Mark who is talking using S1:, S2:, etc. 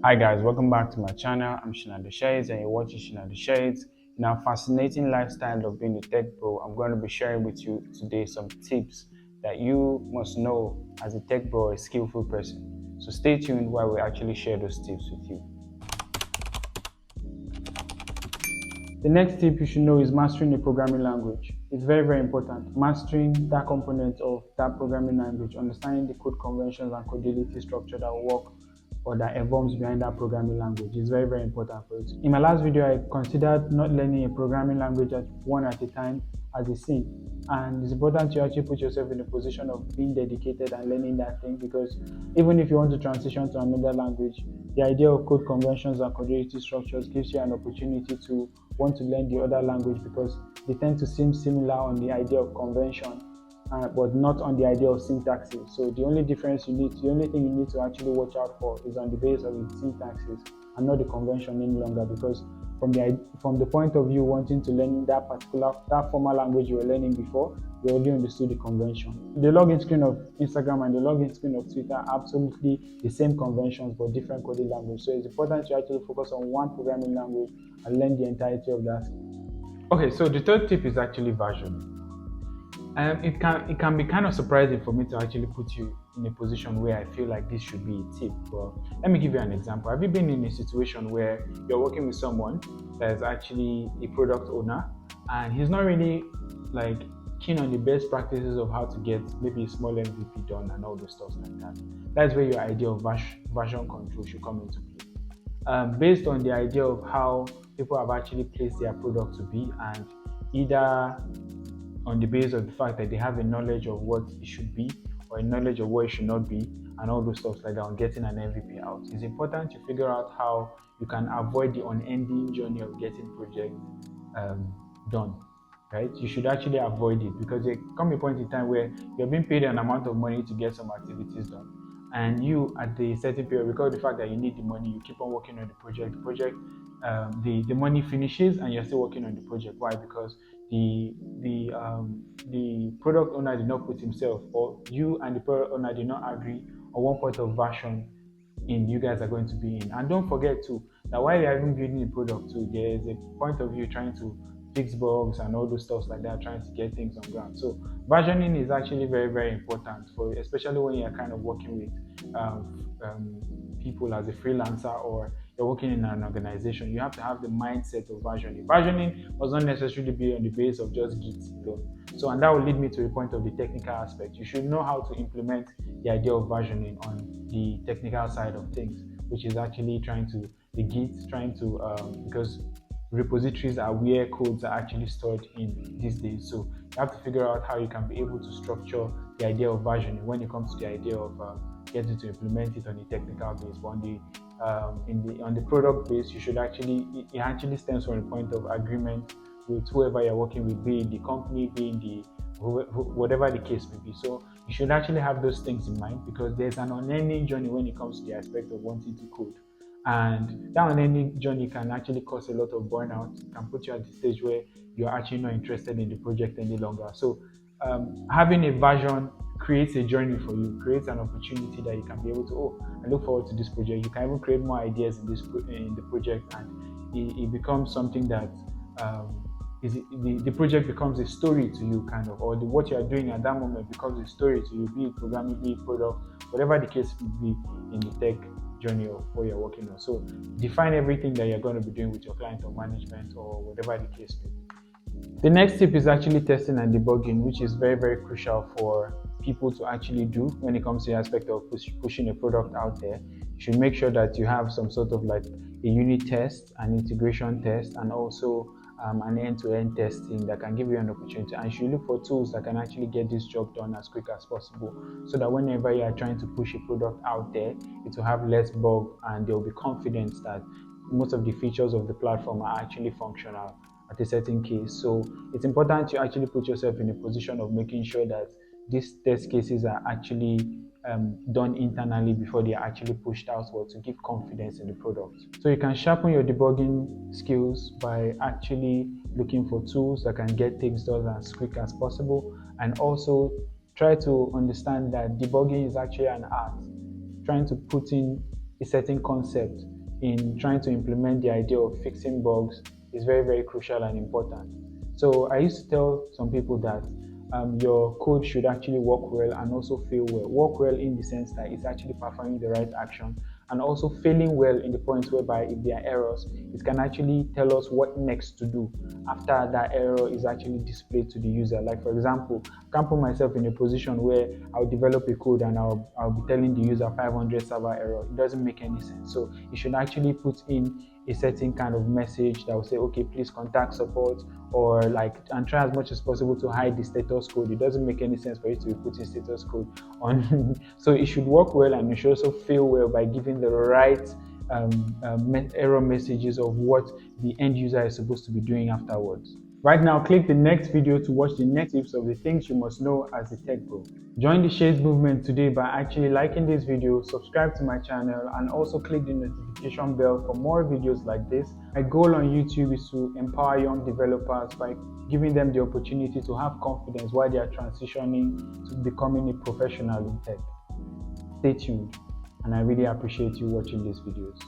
S1: Hi guys, welcome back to my channel. I'm Shinado Shades and you're watching Shinado Shades. In our fascinating lifestyle of being a tech bro, I'm going to be sharing with you today some tips that you must know as a tech bro or a skillful person. So stay tuned while we actually share those tips with you. The next tip you should know is mastering a programming language. It's very, very important. Mastering that component of that programming language, understanding the code conventions and codility structure that will work or that evolves behind that programming language is very, very important for it. In my last video, I considered not learning a programming language one at a time as a sin. And it's important to actually put yourself in a position of being dedicated and learning that thing, because even if you want to transition to another language, the idea of code conventions and codility structures gives you an opportunity to want to learn the other language, because they tend to seem similar on the idea of convention, but not on the idea of syntaxes. So the only thing you need to actually watch out for is on the base of its syntaxes and not the convention any longer, because from the point of view wanting to learn that formal language you were learning before, you already understood the convention. The login screen of Instagram and the login screen of Twitter are absolutely the same conventions but different coding language. So it's important to actually focus on one programming language and learn the entirety of that. Okay, so the third tip is actually versioning. It can be kind of surprising for me to actually put you in a position where I feel like this should be a tip. But let me give you an example. Have you been in a situation where you're working with someone that is actually a product owner and he's not really like keen on the best practices of how to get maybe a small MVP done and all those stuff like that? That's where your idea of version control should come into play. Based on the idea of how people have actually placed their product to be, and either on the basis of the fact that they have a knowledge of what it should be or a knowledge of what it should not be and all those stuff like that on getting an MVP out. It's important to figure out how you can avoid the unending journey of getting projects done, right? You should actually avoid it, because there comes a point in time where you're being paid an amount of money to get some activities done, and you at the certain period, because of the fact that you need the money, you keep on working on the project. The money finishes and you're still working on the project. Why? Because the product owner did not put himself, or you and the product owner did not agree on one point of version in you guys are going to be in. And don't forget too that while you're even building the product too, there is a point of view trying to fix bugs and all those stuff like that, trying to get things on ground. So versioning is actually very, very important for, especially when you're kind of working with people as a freelancer, or you're working in an organization. You have to have the mindset of versioning. Versioning does not necessarily be on the base of just Git alone. So, and that will lead me to the point of the technical aspect. You should know how to implement the idea of versioning on the technical side of things, which is actually because repositories are where codes are actually stored in these days. So you have to figure out how you can be able to structure the idea of versioning when it comes to the idea of getting to implement it on the technical base. But on the product base, it actually stems from a point of agreement with whoever you're working with, be it the company, be it whatever the case may be. So you should actually have those things in mind, because there's an unending journey when it comes to the aspect of wanting to code. And that unending journey can actually cause a lot of burnout. It can put you at the stage where you're actually not interested in the project any longer. So having a version creates a journey for you, creates an opportunity that you can be able to, I look forward to this project. You can even create more ideas in the project, and it becomes something that the project becomes a story to you, kind of, or what you are doing at that moment becomes a story to you, be it programming, be it product, whatever the case may be in the tech journey of what you're working on. So define everything that you're going to be doing with your client or management or whatever the case may be. The next tip is actually testing and debugging, which is very, very crucial for people to actually do when it comes to the aspect of pushing a product out there. You should make sure that you have some sort of like a unit test, an integration test, and also an end-to-end testing that can give you an opportunity. And you should look for tools that can actually get this job done as quick as possible, so that whenever you are trying to push a product out there, it will have less bug and there will be confidence that most of the features of the platform are actually functional at a certain case. So it's important to actually put yourself in a position of making sure that these test cases are actually done internally before they are actually pushed outward, to give confidence in the product. So you can sharpen your debugging skills by actually looking for tools that can get things done as quick as possible, and also try to understand that debugging is actually an art. Trying to put in a certain concept in trying to implement the idea of fixing bugs is very, very crucial and important. So I used to tell some people that your code should actually work well and also fail well. Work well in the sense that it's actually performing the right action, and also failing well in the point whereby if there are errors, it can actually tell us what next to do after that error is actually displayed to the user. Like for example, I can put myself in a position where I'll develop a code and I'll be telling the user 500 server error. It doesn't make any sense. So you should actually put in a certain kind of message that will say, okay, please contact support, or like, and try as much as possible to hide the status code. It doesn't make any sense for you to be putting status code on. So it should work well, and it should also fail well by giving the right error messages of what the end user is supposed to be doing afterwards. Right now, click the next video to watch the next tips of the things you must know as a tech pro. Join the Shades movement today by actually liking this video, subscribe to my channel, and also click the notification bell for more videos like this. My goal on YouTube is to empower young developers by giving them the opportunity to have confidence while they are transitioning to becoming a professional in tech. Stay tuned, and I really appreciate you watching these videos.